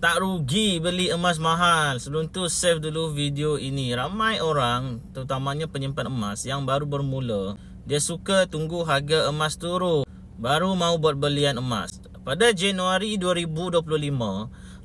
Tak rugi beli emas mahal. Sebelum tu save dulu video ini. Ramai orang, terutamanya penyimpan emas yang baru bermula, dia suka tunggu harga emas turun baru mau buat belian emas. Pada Januari 2025,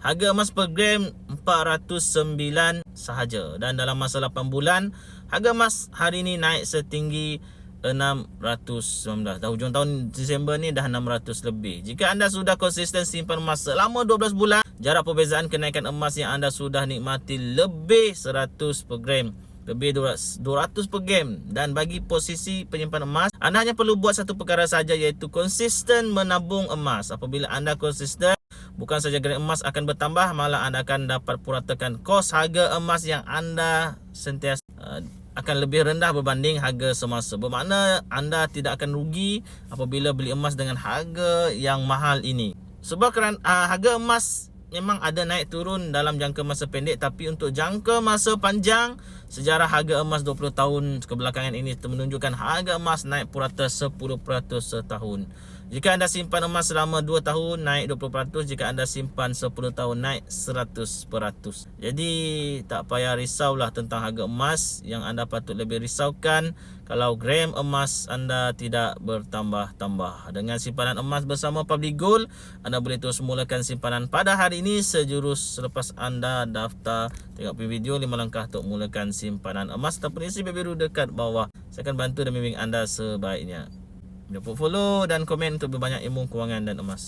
harga emas per gram 409 sahaja. Dan dalam masa 8 bulan, harga emas hari ini naik setinggi 619. Dah hujung tahun Disember ni dah 600 lebih. Jika anda sudah konsisten simpan emas selama 12 bulan, jarak perbezaan kenaikan emas yang anda sudah nikmati lebih 100 per gram, lebih 200 per gram. Dan bagi posisi penyimpan emas, anda hanya perlu buat satu perkara saja, iaitu konsisten menabung emas. Apabila anda konsisten, bukan saja gram emas akan bertambah, malah anda akan dapat puratakan kos harga emas yang anda sentiasa akan lebih rendah berbanding harga semasa. Bermakna anda tidak akan rugi apabila beli emas dengan harga yang mahal ini. Sebab kerana harga emas memang ada naik turun dalam jangka masa pendek, tapi untuk jangka masa panjang, sejarah harga emas 20 tahun kebelakangan ini menunjukkan harga emas naik purata 10% setahun. Jika anda simpan emas selama 2 tahun, naik 20%. Jika anda simpan 10 tahun, naik 100%. Jadi tak payah risaulah tentang harga emas. Yang anda patut lebih risaukan kalau gram emas anda tidak bertambah-tambah. Dengan simpanan emas bersama Public Gold, anda boleh terus mulakan simpanan pada hari ini sejurus selepas anda daftar. Tengok video 5 langkah untuk mulakan simpanan emas ataupun isi biru dekat bawah. Saya akan bantu dan membimbing anda sebaiknya. Jangan lupa follow dan komen untuk berbanyak ilmu kewangan dan emas.